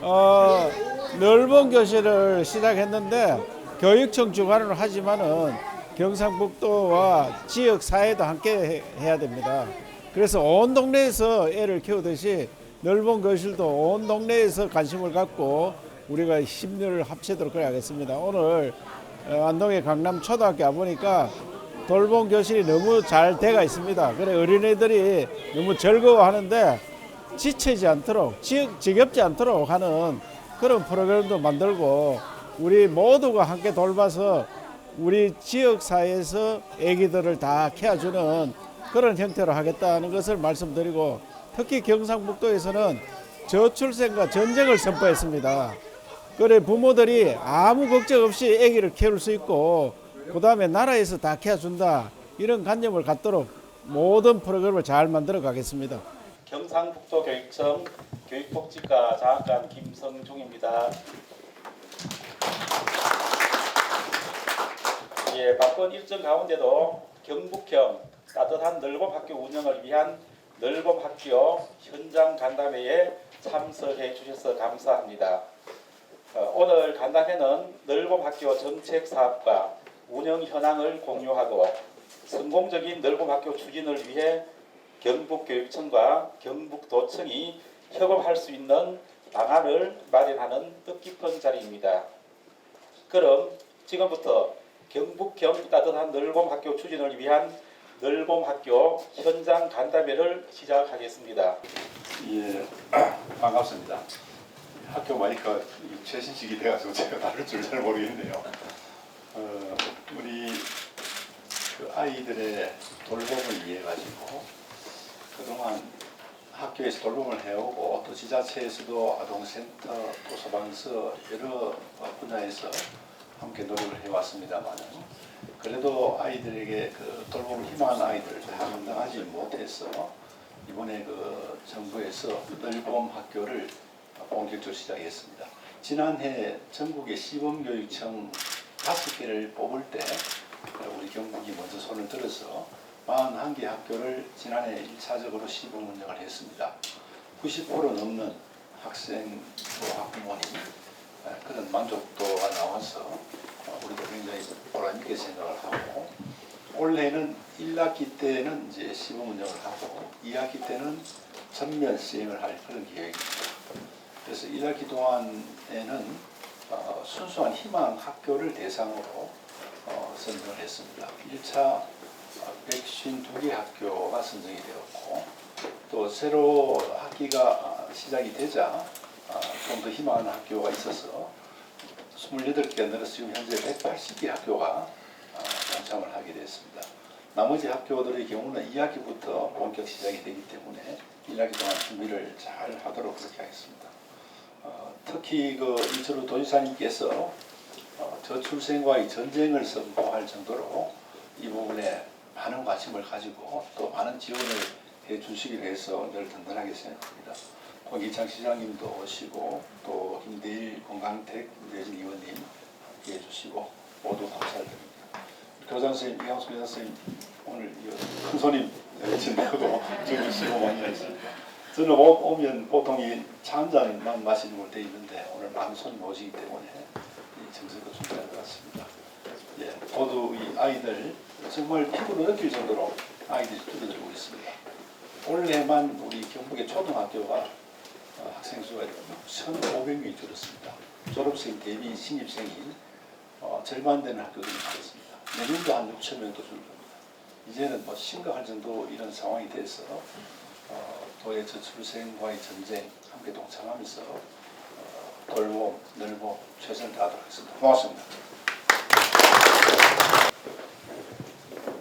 넓은 교실을 시작했는데 교육청 주관으로 하지만은 경상북도와 지역 사회도 함께 해야 됩니다. 그래서 온 동네에서 애를 키우듯이 넓은 교실도 온 동네에서 관심을 갖고 우리가 힘을 합치도록 하겠습니다. 오늘 안동의 강남초등학교 와보니까 돌봄 교실이 너무 잘 돼가 있습니다. 그래 어린애들이 너무 즐거워하는데 지치지 않도록 지겹지 않도록 하는 그런 프로그램도 만들고 우리 모두가 함께 돌봐서 우리 지역사회에서 애기들을 다 키워주는 그런 형태로 하겠다는 것을 말씀드리고 특히 경상북도에서는 저출생과 전쟁을 선포했습니다. 그래 부모들이 아무 걱정 없이 아기를 키울 수 있고 그 다음에 나라에서 다 키워준다 이런 관념을 갖도록 모든 프로그램을 잘 만들어 가겠습니다. 경상북도교육청 교육복지과 장학관 김성중입니다. 예, 바쁜 일정 가운데도 경북형 따뜻한 넓음학교 운영을 위한 넓음학교 현장 간담회에 참석해 주셔서 감사합니다. 오늘 간담회는 넓음학교 정책 사업과 운영 현황을 공유하고 성공적인 넓음학교 추진을 위해 경북교육청과 경북도청이 협업할 수 있는 방안을 마련하는 뜻깊은 자리입니다. 그럼 지금부터 경북형 따뜻한 넓음학교 추진을 위한 넓음학교 현장 간담회를 시작하겠습니다. 예, 반갑습니다. 학교 마이크가 최신식이 돼가지고 제가 다룰 줄 잘 모르겠네요. 우리 그 아이들의 돌봄을 위해 가지고 그동안 학교에서 돌봄을 해오고 또 지자체에서도 아동센터, 또 소방서 여러 분야에서 함께 노력을 해왔습니다만은 그래도 아이들에게 그 돌봄을 희망하는 아이들을 감당하지 못해서 이번에 그 정부에서 넓음 학교를 본격적으로 시작했습니다. 지난해 전국의 시범교육청 5개를 뽑을 때 우리 경북이 먼저 손을 들어서 41개 학교를 지난해 1차적으로 시범 운영을 했습니다. 90% 넘는 학생 또 학부모님 그런 만족도가 나와서 우리도 굉장히 보람있게 생각을 하고 올해는 1학기 때는 이제 시범 운영을 하고 2학기 때는 전면 시행을 할 그런 계획입니다. 그래서 1학기 동안에는 순수한 희망 학교를 대상으로 선정을 했습니다. 1차 152개 학교가 선정이 되었고 또 새로 학기가 시작이 되자 좀 더 희망하는 학교가 있어서 28개가 늘어서 지금 현재 180개 학교가 동참을 하게 됐습니다. 나머지 학교들의 경우는 2학기부터 본격 시작이 되기 때문에 1학기 동안 준비를 잘 하도록 그렇게 하겠습니다. 특히 그 이철우 도지사님께서 저출생과의 전쟁을 선포할 정도로 이 부분에 많은 관심을 가지고 또 많은 지원을 해주시기로 해서 늘 든든하게 생각합니다. 권기창 시장님도 오시고 또 김대일 건강택 내진 의원님 함께 해주시고 모두 감사드립니다. 교장 선생님, 이광수 교장 선생님 오늘 큰 손님 진다고 주시고 많이 하셨습니다. 저는 오면 보통 이 차 한 잔만 마시는 걸로 되어 있는데 오늘 많은 손님 오시기 때문에 정성도 준비한 것 같습니다. 예, 모두 이 아이들 정말 피부로 느낄 정도로 아이들이 줄어들고 있습니다. 올해만 우리 경북의 초등학교가 학생 수가 1,500명이 줄었습니다. 졸업생 대비 신입생이 절반 되는 학교들이 있었습니다. 내년도 한 6천 명도 줄 겁니다. 이제는 뭐 심각할 정도 이런 상황이 돼서 도의 저출생과의 전쟁 함께 동참하면서 돌봄, 넓봄 최선을 다하도록 하겠습니다. 고맙습니다.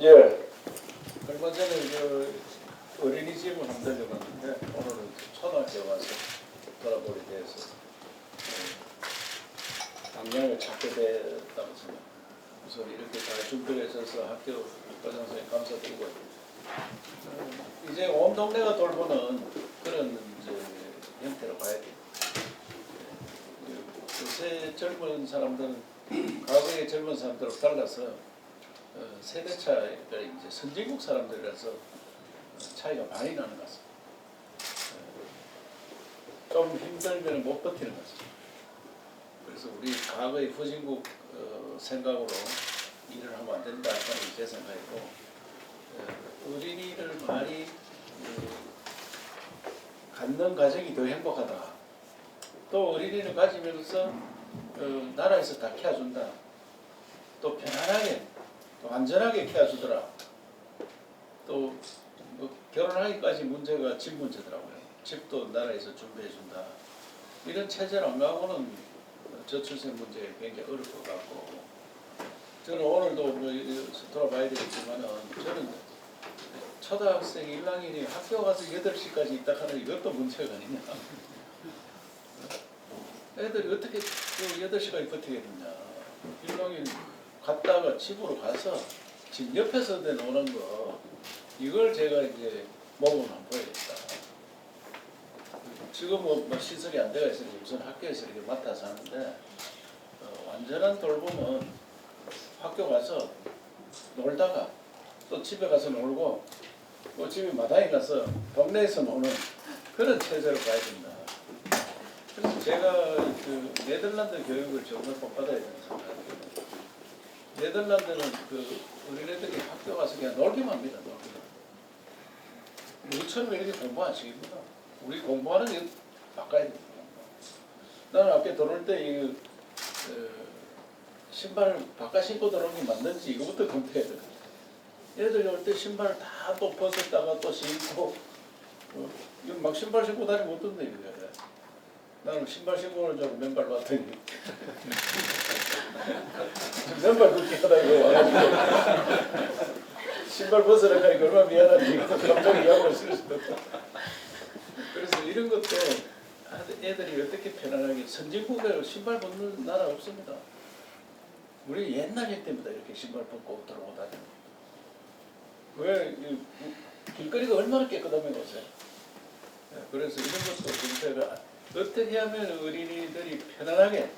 예, 얼마 전에 어린이집을 한번 들려봤는데 오늘은 초등학교 가서 돌아보게 돼서 방향을 찾게 됐다고 생각합니다. 그래서 이렇게 잘 준비를 해서 학교 교장 선생님 감사드리고 이제 온 동네가 돌보는 그런 형태로 가야 돼요. 요새 젊은 사람들은 과거의 젊은 사람들하고 달라서 세대 차이가 이제 선진국 사람들이라서 차이가 많이 나는 것 같습니다. 좀 힘들면 못 버티는 거죠. 그래서 우리 과거의 후진국 생각으로 일을 하면 안 된다 하는 제 생각이고, 어린이를 많이 갖는 가정이 더 행복하다. 또 어린이를 가지면서 나라에서 다 키워준다. 또 편안하게, 또 안전하게 키워주더라. 또 뭐 결혼하기까지 문제가 집 문제더라고요. 집도 나라에서 준비해준다. 이런 체제를 안 가고는 저출생 문제가 굉장히 어려울 것 같고, 저는 오늘도 뭐 돌아봐야 되겠지만은 저는 초등학생 1학년이 학교 가서 8시까지 있다 하는 이것도 문제가 아니냐. 애들이 어떻게 그 8시까지 버티겠느냐. 1학년 갔다가 집으로 가서 집 옆에서 노는 거, 이걸 제가 이제 몸으로 한번 보여야겠다. 지금 뭐 시설이 안 되어 있으니 우선 학교에서 이렇게 맡아서 하는데, 완전한 돌봄은 학교 가서 놀다가 또 집에 가서 놀고, 뭐 집에 마당에 가서 동네에서 노는 그런 체제로 가야 된다. 그래서 제가 그 네덜란드 교육을 정말 본받아야 된다고 생각해요. 네덜란드는 그 어린애들이 학교 가서 그냥 놀기만 합니다. 놀기만. 우리처럼 이렇게 공부 안 시킵니다. 우리 공부하는 게 바꿔야 됩니다. 나는 아까 들어올 때 신발 바깥 신고 들어오는 게 맞는지 이거부터 검토해야 돼요. 애들이 올 때 신발 다 또 벗었다가 또 신고, 이거 막 신발 신고 다니면 어떤데 이거. 나는 신발 신고 오는 줄 알고 맨발로 왔더니 맨발 걷기 하다 이거 와가지고 신발 벗으라고 하니까 얼마나 미안한지 감정이 약으로 쓸 수도 없고. 그래서 이런 것도 애들이 어떻게 편안하게, 선진국에 신발 벗는 나라 없습니다. 우리 옛날 때보다 이렇게 신발 벗고 들어오고 다니는. 왜 길거리가 얼마나 깨끗하면 오세요. 그래서 이런 것도 정책을 어떻게 하면 어린이들이 편안하게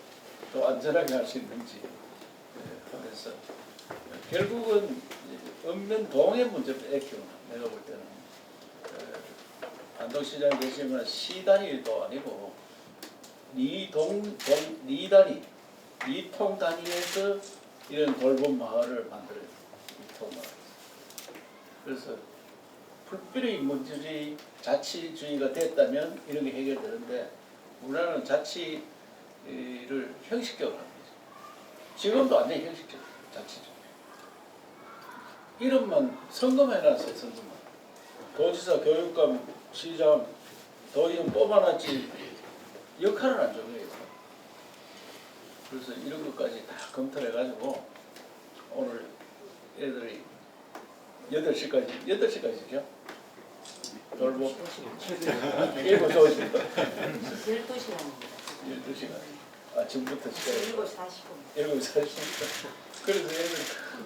또 안전하게 할 수 있는지 하면서, 결국은 없는 동의 문제부터 애 키우는, 내가 볼 때는 안동시장 계시면 시 단위도 아니고 리 단위, 이통 단위에서 이런 돌봄 마을을 만들어요. 이통 마을. 그래서 불필요히 민주주의, 자치주의가 됐다면 이런 게 해결되는데, 우리나라는 자치를 형식적으로 하는 거죠. 지금도 안 돼, 형식적으로. 자치주의. 이름만 선거만 해놨어요, 선거만. 도지사, 교육감, 시장, 도의원 뽑아놨지 역할을 안 정해요. 그래서 이런 것까지 다 검토를 해가지고 오늘 애들이 8시까지죠? 돌봄 7시 12시간. 아침부터 시간 7시 40분. 7시 40분. 그래서 애들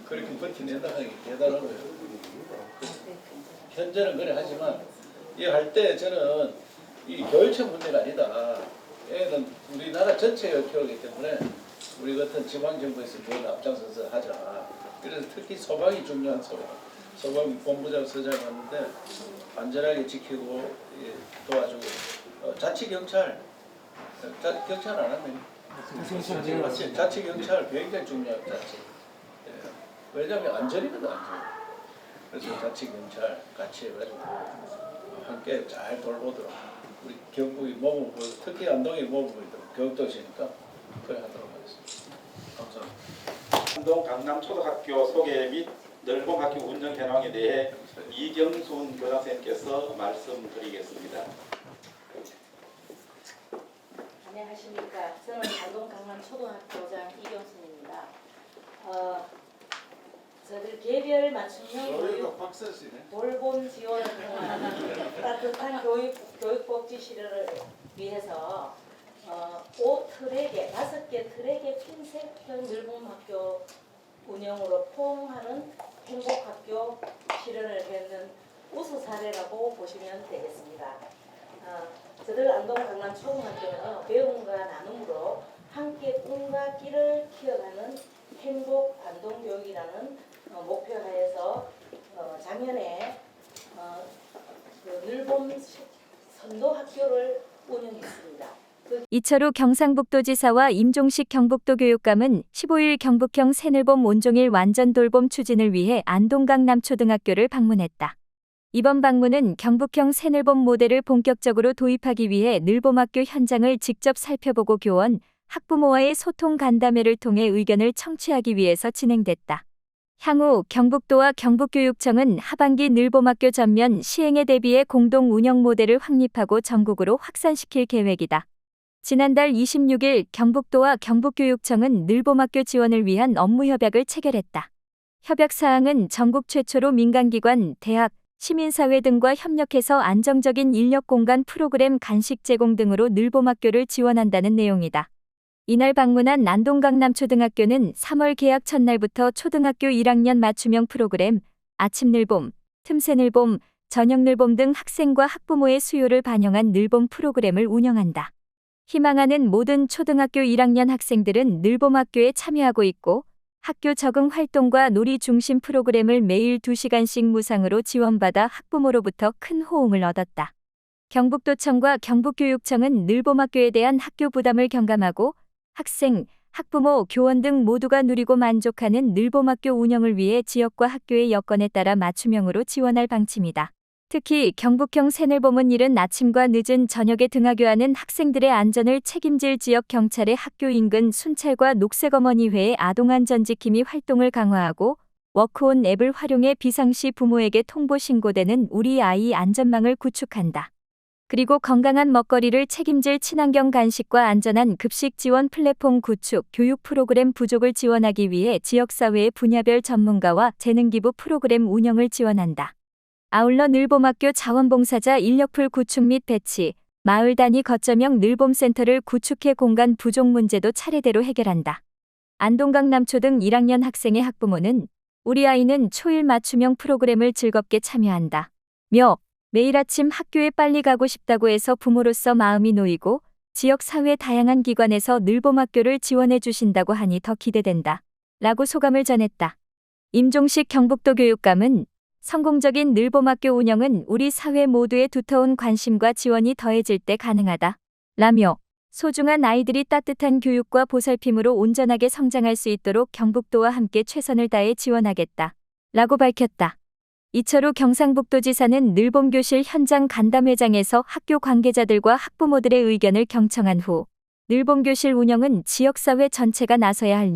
그렇게 버티낸다 하는 게 대단한 거예요. 현재는 그래 하지만 이 할 때 저는 이 교육청 문제가 아니다. 애는 우리나라 전체가 키우기 때문에 우리 같은 지방정부에서 그걸 앞장서서 하자. 그래서 특히 소방이 중요한 소방 본부장 서장 왔는데 안전하게 지키고 도와주고, 자치경찰 경찰 안 하네. 자치경찰 굉장히 중요한 자치. 왜냐하면 안전이거든, 안전. 그래서 자치경찰 같이 해가지고 함께 잘 돌보도록, 우리 경북이 몸을 보이고, 특히 안동이 몸을 보이도록 교육도시니까 그래 하도록 하겠습니다. 감사합니다. 안동 강남초등학교 소개 및 넓음학교 운영 현황에 대해 이경순 교장선생님께서 말씀드리겠습니다. 안녕하십니까. 저는 안동 강남초등학교장 이경순입니다. 저들 개별 맞춤형 교육 돌봄 지원을 통한 따뜻한 교육복지 실현을 위해서 5트랙의 5개 트랙의 핀셋형 넓음학교 운영으로 포옹하는 행복학교 실현을 했는 우수 사례라고 보시면 되겠습니다. 저들 안동 강남초등학교는 배움과 나눔으로 함께 꿈과 끼를 키워가는 행복 안동교육이라는 목표하에서 작년에 그 늘봄 선도 학교를 운영했습니다. 이철우 경상북도지사와 임종식 경북도교육감은 15일 경북형 새늘봄 온종일 완전돌봄 추진을 위해 안동강 남초등학교를 방문했다. 이번 방문은 경북형 새늘봄 모델을 본격적으로 도입하기 위해 늘봄학교 현장을 직접 살펴보고 교원, 학부모와의 소통 간담회를 통해 의견을 청취하기 위해서 진행됐다. 향후 경북도와 경북교육청은 하반기 늘봄학교 전면 시행에 대비해 공동 운영 모델을 확립하고 전국으로 확산시킬 계획이다. 지난달 26일 경북도와 경북교육청은 늘봄학교 지원을 위한 업무협약을 체결했다. 협약사항은 전국 최초로 민간기관, 대학, 시민사회 등과 협력해서 안정적인 인력공간 프로그램 간식 제공 등으로 늘봄학교를 지원한다는 내용이다. 이날 방문한 안동강남초등학교는 3월 개학 첫날부터 초등학교 1학년 맞춤형 프로그램, 아침늘봄, 틈새늘봄, 저녁늘봄 등 학생과 학부모의 수요를 반영한 늘봄 프로그램을 운영한다. 희망하는 모든 초등학교 1학년 학생들은 늘봄학교에 참여하고 있고 학교 적응 활동과 놀이 중심 프로그램을 매일 2시간씩 무상으로 지원받아 학부모로부터 큰 호응을 얻었다. 경북도청과 경북교육청은 늘봄학교에 대한 학교 부담을 경감하고 학생, 학부모, 교원 등 모두가 누리고 만족하는 늘봄학교 운영을 위해 지역과 학교의 여건에 따라 맞춤형으로 지원할 방침이다. 특히 경북형 새늘봄은 이른 아침과 늦은 저녁에 등하교하는 학생들의 안전을 책임질 지역 경찰의 학교 인근 순찰과 녹색어머니회의 아동안전지킴이 활동을 강화하고 워크온 앱을 활용해 비상시 부모에게 통보 신고되는 우리 아이 안전망을 구축한다. 그리고 건강한 먹거리를 책임질 친환경 간식과 안전한 급식 지원 플랫폼 구축, 교육 프로그램 부족을 지원하기 위해 지역사회의 분야별 전문가와 재능기부 프로그램 운영을 지원한다. 아울러 늘봄학교 자원봉사자 인력풀 구축 및 배치, 마을 단위 거점형 늘봄센터를 구축해 공간 부족 문제도 차례대로 해결한다. 안동강 남초 등 1학년 학생의 학부모는 우리 아이는 초일 맞춤형 프로그램을 즐겁게 참여한다. 매일 아침 학교에 빨리 가고 싶다고 해서 부모로서 마음이 놓이고 지역사회 다양한 기관에서 늘봄학교를 지원해 주신다고 하니 더 기대된다. 라고 소감을 전했다. 임종식 경북도 교육감은 성공적인 늘봄학교 운영은 우리 사회 모두의 두터운 관심과 지원이 더해질 때 가능하다. 라며 소중한 아이들이 따뜻한 교육과 보살핌으로 온전하게 성장할 수 있도록 경북도와 함께 최선을 다해 지원하겠다. 라고 밝혔다. 이철우 경상북도지사는 늘봄교실 현장 간담회장에서 학교 관계자들과 학부모들의 의견을 경청한 후 늘봄교실 운영은 지역사회 전체가 나서야 할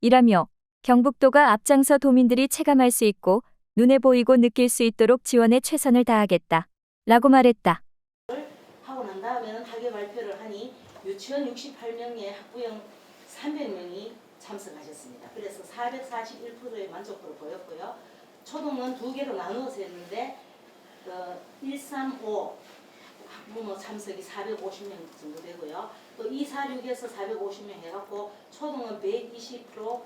일이라며 경북도가 앞장서 도민들이 체감할 수 있고 눈에 보이고 느낄 수 있도록 지원에 최선을 다하겠다. 라고 말했다. 하고 난 다음에는 학예 발표를 하니 유치원 68명에 학부형 300명이 참석하셨습니다. 그래서 441%의 만족도를 보였고요. 초등은 2개로 나누어서 했는데 135 학부모 참석이 450명 정도 되고요. 또 246에서 450명 해갖고 초등은 120%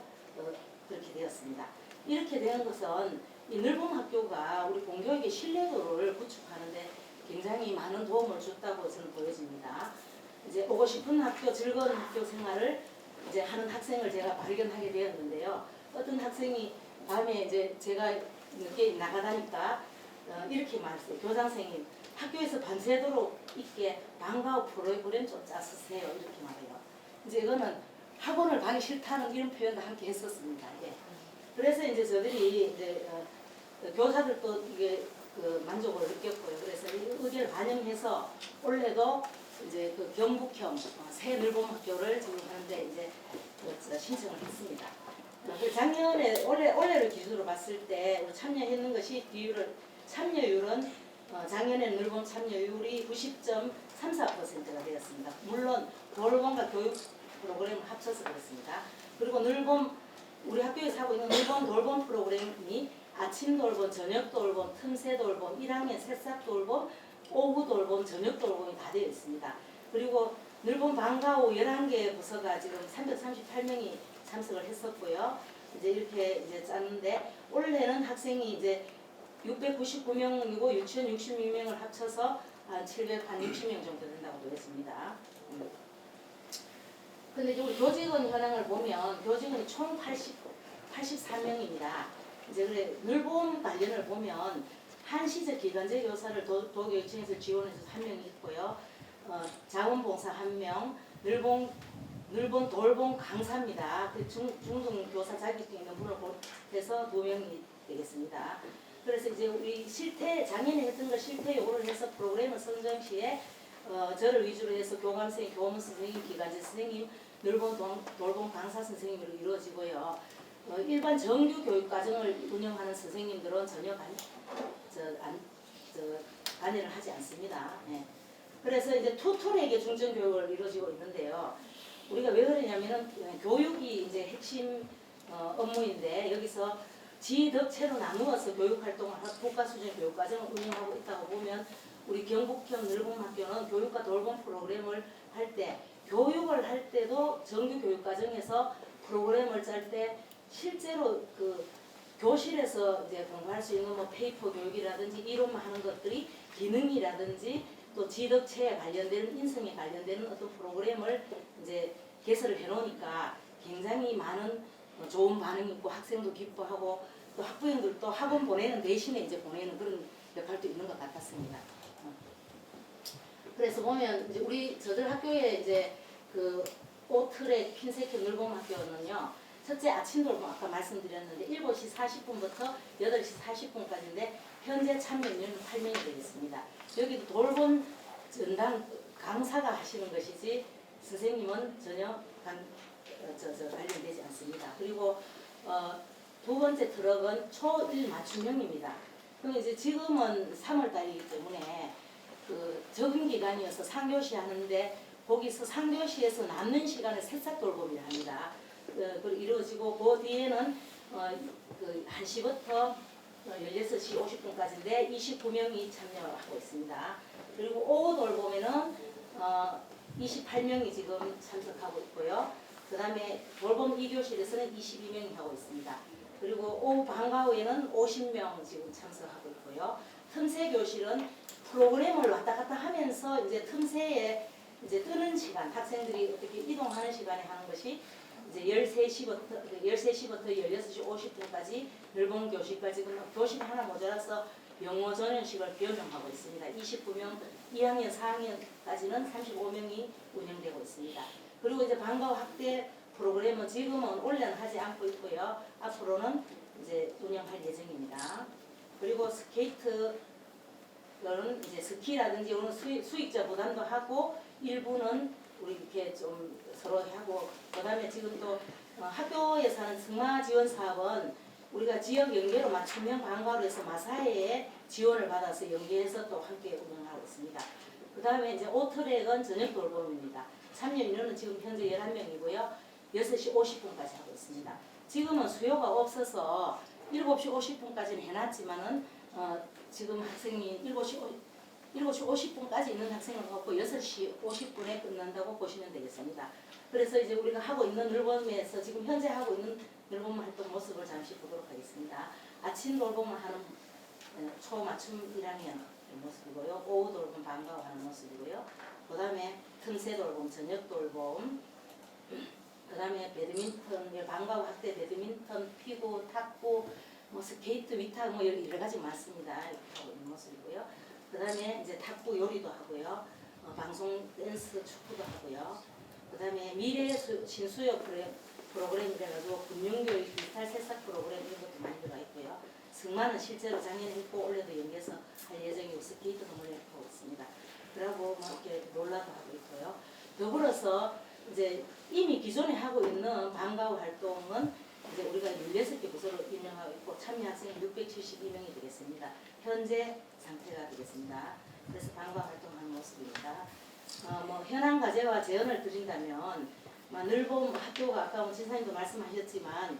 그렇게 되었습니다. 이렇게 되는 것은 이 늘봄학교가 우리 공교육의 신뢰도를 구축하는데 굉장히 많은 도움을 줬다고 저는 보여집니다. 이제 오고 싶은 학교, 즐거운 학교 생활을 이제 하는 학생을 제가 발견하게 되었는데요. 어떤 학생이 밤에 이제 제가 늦게 나가다니까 이렇게 말했어요. 교장선생님, 학교에서 밤새도록 있게 방과후 프로그램 좀 짜주세요. 이렇게 말해요. 이제 이거는 학원을 가기 싫다는 이런 표현도 함께 했었습니다. 예. 그래서 이제 저들이 이제 교사들도 이게 만족을 느꼈고요. 그래서 이 의견을 반영해서 올해도 이제 경북형 새 늘봄학교를 지금 하는데 이제 신청을 했습니다. 작년에 올해를 기준으로 봤을 때 참여했는 것이 참여율은 작년에 늘봄 참여율이 90.34%가 되었습니다. 물론 돌봄과 교육 프로그램을 합쳐서 그렇습니다. 그리고 우리 학교에서 하고 있는 늘봄 돌봄 프로그램이 아침 돌봄, 저녁 돌봄, 틈새 돌봄, 1학년 새싹 돌봄, 오후 돌봄, 저녁 돌봄이 다 되어 있습니다. 그리고 늘봄 방과후 11개 부서가 지금 338명이 참석을 했었고요. 이제 이렇게 이제 짰는데 올해는 학생이 이제 699명이고 유치원 66명을 합쳐서 한 760명 정도 된다고 되었습니다. 근데 이제 우리 교직원 현황을 보면 교직원이 총 84명입니다. 이제 그래 늘봄 관련을 보면 한시적 기간제 교사를 도교육청에서 지원해서 1명 있고요. 자원봉사 1명, 늘본 돌봄 강사입니다. 그 중등교사 자격증 있는 분을 해서 2명이 되겠습니다. 그래서 이제 우리 실태 작년에 했던 걸 실태 요구를 해서 프로그램을 선정 시에 저를 위주로 해서 교감 선생님, 교문 선생님, 기간제 선생님, 늘본 돌봄 강사 선생님으로 이루어지고요. 일반 정규 교육 과정을 운영하는 선생님들은 전혀 관여를 하지 않습니다. 네. 그래서 이제 투토에게 중점 교육을 이루어지고 있는데요. 우리가 왜 그러냐면은 교육이 이제 핵심 업무인데 여기서 지덕체로 나누어서 교육 활동을 하고 국가 수준 교육 과정을 운영하고 있다고 보면 우리 경북형 늘봄학교는 교육과 돌봄 프로그램을 할 때 교육을 할 때도 정규 교육 과정에서 프로그램을 짤 때 실제로 그 교실에서 이제 공부할 수 있는 뭐 페이퍼 교육이라든지 이론만 하는 것들이 기능이라든지 또 지덕체에 관련되는 인성에 관련되는 어떤 프로그램을 이제 개설을 해놓으니까 굉장히 많은 좋은 반응이 있고 학생도 기뻐하고 또 학부형들도 학원 보내는 대신에 이제 보내는 그런 역할도 있는 것 같았습니다. 그래서 보면 이제 우리 저들 학교에 이제 그 오트랙 핀세큐 늘봄학교는요. 첫째 아침 돌봄 아까 말씀드렸는데 7시 40분부터 8시 40분까지인데 현재 참여 인원은 8명이 되겠습니다. 여기도 돌봄 전담 강사가 하시는 것이지 선생님은 전혀 관련되지 않습니다. 그리고 두 번째 트럭은 초1 맞춤형입니다. 그럼 이제 지금은 3월 달이기 때문에 그 적응 기간이어서 3교시 하는데 거기서 3교시에서 남는 시간을 새싹 돌봄이라 합니다. 이루어지고 그 뒤에는 그 1시부터 16시 50분까지인데 29명이 참여하고 있습니다. 그리고 오후 돌봄에는 28명이 지금 참석하고 있고요. 그 다음에 돌봄 2교실에서는 22명이 하고 있습니다. 그리고 오후 방과 후에는 50명 지금 참석하고 있고요. 틈새 교실은 프로그램을 왔다 갔다 하면서 이제 틈새에 이제 뜨는 시간, 학생들이 어떻게 이동하는 시간에 하는 것이 이제 13시부터 16시 50분까지 늘봄 교실까지 교실 하나 모자라서 영어 전형식을 변형하고 있습니다. 29명, 2학년, 4학년까지는 35명이 운영되고 있습니다. 그리고 이제 방과 후 확대 프로그램은 지금은 올해는 하지 않고 있고요. 앞으로는 이제 운영할 예정입니다. 그리고 스케이트는 이제 스키라든지 오늘 수익자 부담도 하고 일부는 우리 이렇게 좀 서로 하고 그다음에 지금 또 학교에서 하는 승마 지원 사업은 우리가 지역 연계로 맞춤형 방과로 해서 마사회에 지원을 받아서 연계해서 또 함께 운영하고 있습니다. 그 다음에 이제 오트랙은 저녁 돌봄입니다. 참여 인원은 지금 현재 11명이고요. 6시 50분까지 하고 있습니다. 지금은 수요가 없어서 7시 50분까지는 해놨지만은 지금 학생이 7시 50분까지 있는 학생을 갖고 6시 50분에 끝난다고 보시면 되겠습니다. 그래서 이제 우리가 하고 있는 늘봄에서 지금 현재 하고 있는 늘봄 활동 모습을 잠시 보도록 하겠습니다. 아침 돌봄을 하는 초맞춤 1학년 모습이고요. 오후 돌봄 방과 후 하는 모습이고요. 그 다음에 틈새 돌봄, 저녁 돌봄, 그 다음에 배드민턴, 방과 후 학대 배드민턴, 피구, 탁구, 뭐 스케이트, 위탁 뭐 여러 가지 많습니다. 이렇게 하고 있는 모습이고요. 그 다음에 이제 탁구 요리도 하고요. 방송 댄스 축구도 하고요. 그 다음에 미래 신수요 프로그램이라가지고 금융교육 디지털 새싹 프로그램 이런 것도 많이 들어가 있고요. 승마는 실제로 작년에 했고 올해도 연계해서 할 예정이고 스케이트도 하고 있습니다. 그리고 뭐 이렇게 롤라도 하고 있고요. 더불어서 이제 이미 기존에 하고 있는 방과 후 활동은 이제 우리가 16개 부서로 운영하고 있고 참여 학생이 672명이 되겠습니다. 현재 상태가 되겠습니다. 그래서 방과 활동하는 모습입니다. 뭐 현황 과제와 제언을 드린다면 늘봄 학교가 아까 지사님도 말씀하셨지만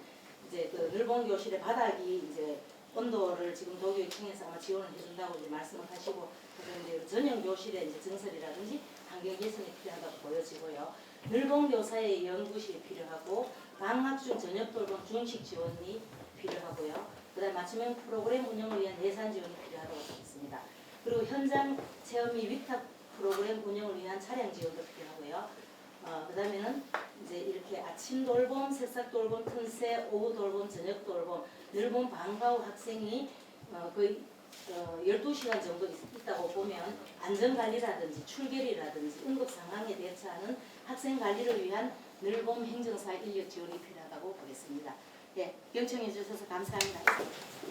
이제 그 늘봄 교실의 바닥이 이제 온도를 지금 도교육청에서 아마 지원을 해준다고 이제 말씀을 하시고 그런데 전용 교실의 이제 증설이라든지 환경 개선이 필요하다고 보여지고요. 늘봄 교사의 연구실이 필요하고 방학 중 저녁 돌봄 중식 지원이 필요하고요. 그다음 맞춤형 프로그램 운영을 위한 예산 지원이 필요하다고 하겠습니다. 그리고 현장 체험 및 위탁 프로그램 운영을 위한 차량 지원도 필요하고요. 그다음에는 이제 이렇게 아침 돌봄, 새싹 돌봄, 틈새, 오후 돌봄, 저녁 돌봄, 늘봄 방과 후 학생이 거의 12시간 정도 있다고 보면 안전관리라든지 출결이라든지 응급 상황에 대처하는 학생 관리를 위한 늘봄 행정사 인력 지원이 필요하다고 보겠습니다. 예, 경청해 주셔서 감사합니다.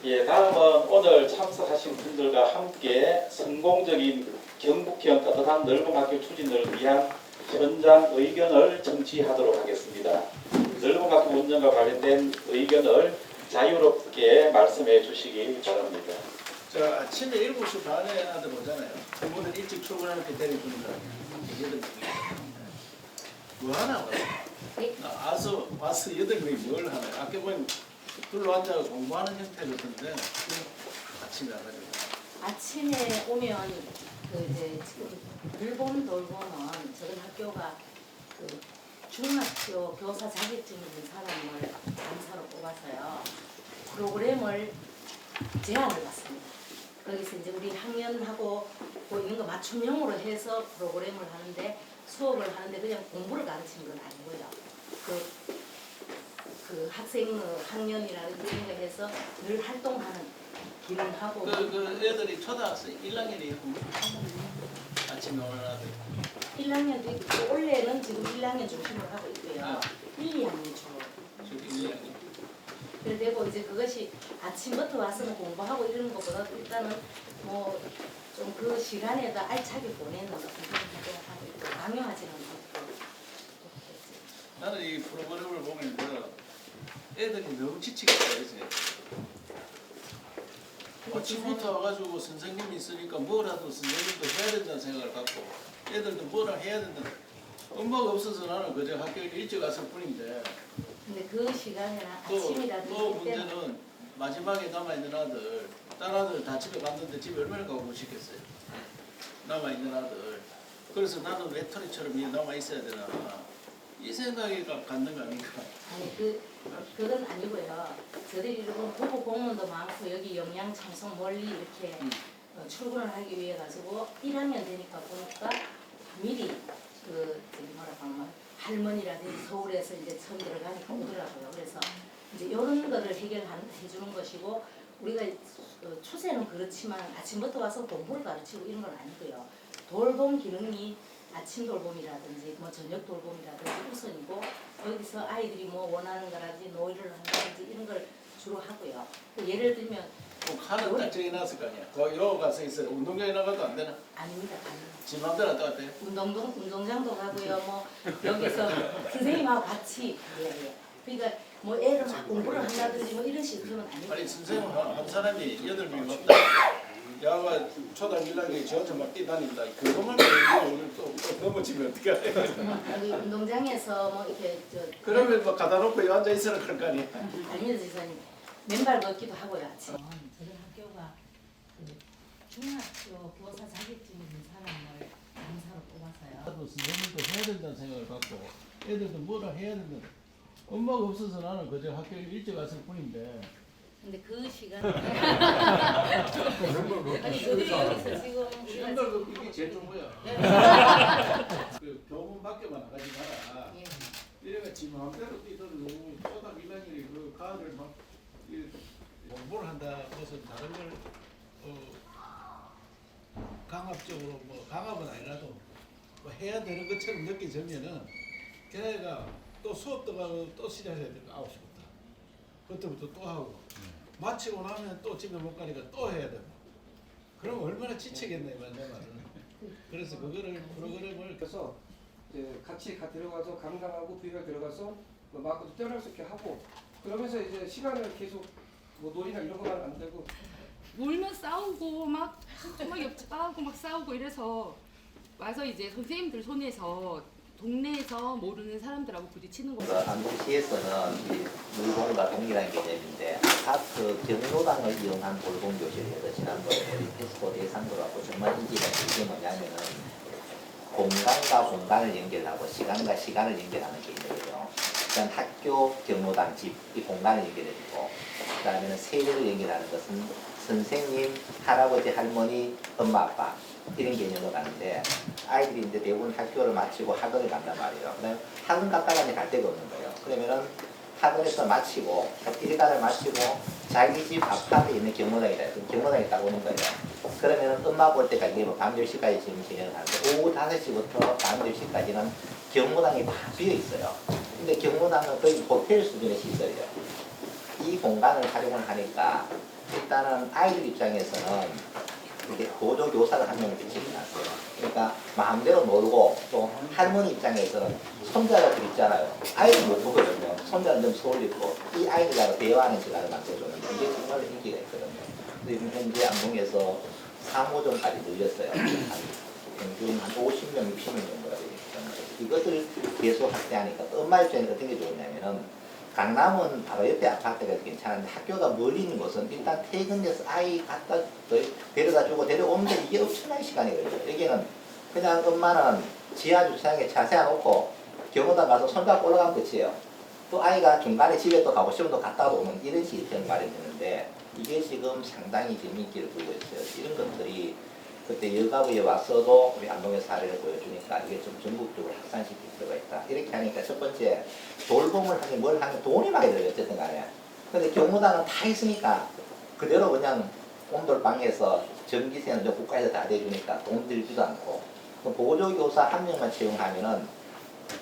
예, 다음은 오늘 참석하신 분들과 함께 성공적인 경북형 따뜻한 넓은 학교 추진을 위한 현장 의견을 청취하도록 하겠습니다. 넓은 학교 운영과 관련된 의견을 자유롭게 말씀해 주시기 바랍니다. 자, 아침에 7시 반에 아들 오잖아요. 부모들 일찍 출근하는 게 데려주는 거예요. 뭐 하나 와서 8명이 뭘 하나요? 아까 보면 둘러앉아 공부하는 형태 같은데 아침에 와가지고. 아침에 오면 그 이제 지금 돌봄은 저희 학교가 그 중학교 교사 자격증 있는 사람을 강사로 뽑아서요 프로그램을 제안을 받습니다. 거기서 이제 우리 학년하고 뭐 이런 거 맞춤형으로 해서 프로그램을 하는데 수업을 하는데 그냥 공부를 가르치는 건 아니고요. 그 학생 학년이라든지 이런 거 해서 늘 활동하는 기능하고 그 애들이 초등학생 1학년이에요. 아침에 오는 아들. 1학년도 있고 원래는 지금 1학년 중심으로 하고 있고요. 1, 2학년 주로. 저기 1학년. 그리고 이제 그것이 아침부터 와서 공부하고 이런 것보다 일단은 뭐 좀 그 시간에다 알차게 보내는 그런 활동을 하고 있고 강요하지는 않고. 나는 이 프로그램을 보면 애들이 너무 지치겠어요. 이제. 아침부터 와가지고 선생님이 있으니까 뭐라도 선생님도 해야 된다는 생각을 갖고 애들도 뭐라 해야 된다. 엄마가 없어서 나는 그저 학교에 일찍 왔을 뿐인데 근데 그 시간에나 또 아침이라든지 이때는 문제는 마지막에 남아있는 아들 딸 아들 다 집에 갔는데 집에 얼마나 가고 싶겠어요. 남아있는 아들. 그래서 나는 외톨이처럼 남아있어야 되나 이 생각이 갖는 거 아닌가. 아니 그건 아니고요. 저들이 이런 부부 공무원도 많고 여기 영양 참석 멀리 이렇게 출근을 하기 위해 가지고 1학년 되니까 보니까 미리 그 저기 뭐라고 하면 할머니라든지 서울에서 이제 처음 들어가니까 오더라고요. 그래서 이제 이런 거를 해주는 것이고 우리가 추세는 그렇지만 아침부터 와서 공부를 가르치고 이런 건 아니고요. 돌봄 기능이 아침 돌봄이라든지 뭐 저녁 돌봄이라든지 우선이고 여기서 아이들이 뭐 원하는 거라든지 놀이를 한다든지 이런 걸 주로 하고요. 예를 들면 꼭 하는 딱 정해놨을 거 아니야. 거 가서 있어요. 운동장에 나가도 안 되나? 아닙니다. 아닙니다. 집 맘대로 왔다 갔다 해? 운동장도 가고요. 뭐 여기서 선생님하고 같이 예. 그러니까 뭐 애를 막 공부를 한다든지 뭐 이런 식으로는 아니고. 아니 선생님 한 사람이 8명 없다. 야가 초등학교 1학년이 저한테 막 뛰다닌다. 그것만 오늘 또 넘어지면 어떻게 해? 여기 운동장에서 뭐 이렇게 그러면 뭐 가다 놓고 앉아 있으라 그럴 거 아니야. 아닙니다 지사님. 맨발 걷기도 하고요. 아침. 저희 학교가 그 중학교 교사 자격증 있는 사람을 강사로 뽑아서요. 나도 선생님도 해야 된다는 생각을 갖고 애들도 뭐라 해야 된다. 엄마가 없어서 나는 그저 학교에 일찍 왔을 뿐인데 근데 그 시간에 아니 저들이 여기서 지금 우리가 이게 제일 좋은 거야. 그 교문 밖에만 나가지 마라. 예. 이래가 지 마음대로 뛰던 초등학교 1학년이 그 가을을 막 공부를 한다 무슨 다른 걸 강압적으로 뭐 강압은 아니라도 뭐 해야 되는 것처럼 느껴지면은 걔네가 또 수업도 가고 또 시작해야 될 거 9시부터 그때부터 또 하고 마치고 나면 또 집에 못 가니까 또 해야 되고 그럼 얼마나 지치겠네 내 말은. 그래서 그거를 프로그램을 그래서 이제 같이 들어가서 강당하고 부위가 들어가서 뭐 마크도 떼어낼 수 있게 하고 그러면서 이제 시간을 계속 뭐 놀이나 이런 거만 안 되고 놀면 싸우고 막 옆집 까고 막 싸우고 이래서 와서 이제 선생님들 손에서 동네에서 모르는 사람들하고 부딪히는 거죠. 안동시에서는 이 물공과 동일한 개념인데 아파트 경로당을 이용한 돌봄 교실을 해서 지난번에 우리 페스코 대상으로 하고 정말 인기가 되게 뭐냐면은 공간과 공간을 연결하고 시간과 시간을 연결하는 개념이에요. 일단 학교, 경로당, 집 이 공간을 연결해주고 그다음에는 세대를 연결하는 것은 선생님, 할아버지, 할머니, 엄마, 아빠 이런 개념으로 가는데 아이들이 이제 대부분 학교를 마치고 학원을 간단 말이에요. 그다음에 학원 갔다가 이제 갈 데가 없는 거예요. 그러면은 학원에서 마치고 1달을 마치고 자기 집 아파트에 있는 경로당이다. 그럼 경로당에 딱 오는 거예요. 그러면 엄마 볼 때까지 밤 10시까지 지금 진행을 하는데 오후 5시부터 밤 10시까지는 경로당이 다 비어 있어요. 근데 경로당은 거의 호텔 수준의 시설이에요. 이 공간을 활용을 하니까 일단은 아이들 입장에서는 이렇게 보조 교사를 한 명을 배치해놨어요. 그러니까 마음대로 놀고 또 할머니 입장에서는 손자들 있잖아요. 아이들 못 보거든요. 손자는 좀 소홀했고 이 아이들하고 대화하는 시간을 만들어주는데 이게 정말 인기가 있거든요. 지금 현재 안동에서 3호점까지 늘렸어요. 평균 한 50명, 60명 정도가 되기 때문에 이것을 계속 확대하니까 또 엄마 입장에서 어떤 게 좋냐면은 강남은 바로 옆에 아파트가 괜찮은데 학교가 멀리 있는 곳은 일단 퇴근해서 아이 갖다 데려다 주고 데려오는데 이게 엄청나게 시간이 걸려요. 여기는 그냥 엄마는 지하 주차장에 차 세워놓고 경호당 가서 손잡고 올라가면 끝이에요. 또 아이가 중간에 집에 또 가고 싶으면 또 갔다 오면 이런 시스템이 마련되는데 이게 지금 상당히 지금 인기를 끌고 있어요. 이런 것들이 그때 여가부에 왔어도 우리 안동의 사례를 보여주니까 이게 좀 전국적으로 확산시킬 필요가 있다. 이렇게 하니까 첫 번째 돌봄을 하긴 뭘 하면 돈이 많이 들어요. 어쨌든 간에. 근데 경무단은 다 있으니까 그대로 그냥 온돌방에서 전기세는 저 국가에서 다 대주니까 돈 들지도 않고 보조교사 한 명만 채용하면은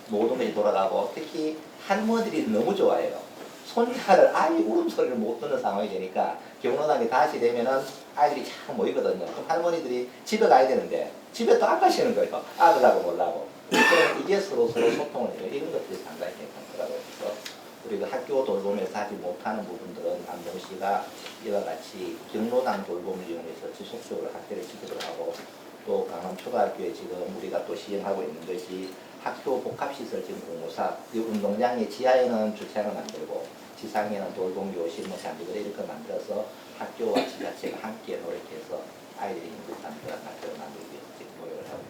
모든 것이 돌아가고 특히 할머니들이 너무 좋아해요. 손자를 아이 울음소리를 못 듣는 상황이 되니까 경로당이 다시 되면은 아이들이 참 모이거든요. 그럼 할머니들이 집에 가야 되는데 집에 또 안 가시는 거예요. 아들하고 놀라고. 이게 서로 소통을 해요. 이런 것들이 상당히 괜찮더라고요. 그래서 우리가 학교 돌봄에서 하지 못하는 부분들은 안동시가 이와 같이 경로당 돌봄을 이용해서 지속적으로 확대를 시키도록 하고 또 강남초등학교에 지금 우리가 또 시행하고 있는 것이 학교 복합시설 지금 공모사 이 운동장의 지하에는 주차장을 만들고 지상에는 돌봄교실 뭐 잔디들 이렇게 만들어서 학교와 지자체가 함께 노력해서 아이들이 행복한 그런 학교를 만들기 위해서 지금 노력을 하고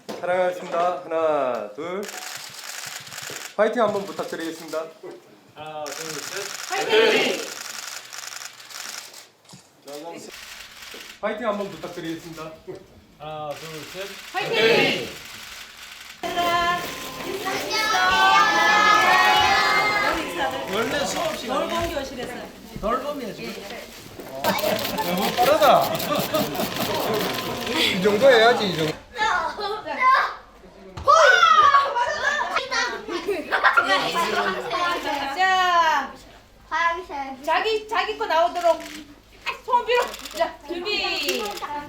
있습니다. 사랑하겠습니다. 하나, 둘. 파이팅 한번 부탁드리겠습니다. 하나, 둘, 셋. 화이팅! 파이팅 한번 부탁드리겠습니다. 하나, 둘, 셋. 화이팅! 원래 수업 시간에 돌봄교실에서 돌봄이야 지금. 너무 빠르다. 이 정도 해야지, 이 정도. 자, 자기 거 나오도록 손 빌어. 자, 준비,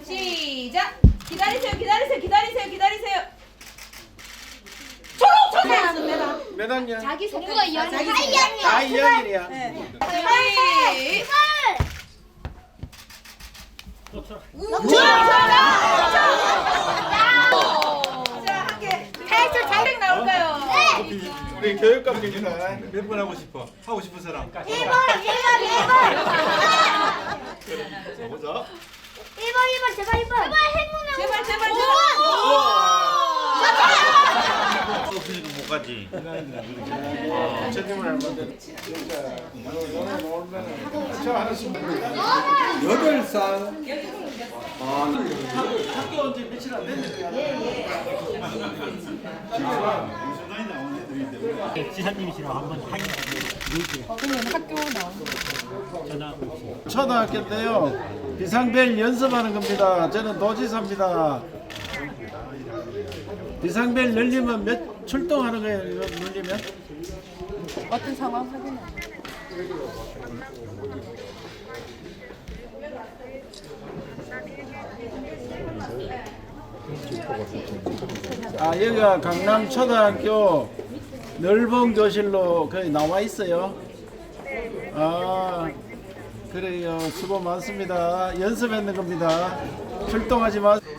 시작. 기다리세요. 초록. 몇 학년? 자기 누가 이야기? 다 2학년이야. 준비. 자, 함께. 잘 나올까요? 우리 교육감님이다. 몇 번 하고 싶어? 하고 싶은 사람. 1번. 보자. 1번, 제발 1번. 제발. 없으니까 못 가지. 채팅을 할 건데. 진짜 너네 놀면 저 하나씩 8살. 학교 온 지 며칠 안 됐는데. 지사님이시라고 한번 초등학교인데요. 비상벨 연습하는 겁니다. 저는 도지사입니다. 비상벨 열리면 몇 출동하는 거예요? 이거 눌리면? 어떤 상황 확인해. 여기가 강남 초등학교 넓은 교실로 거의 나와 있어요. 그래요. 수고 많습니다. 연습했는 겁니다. 출동하지 마세요.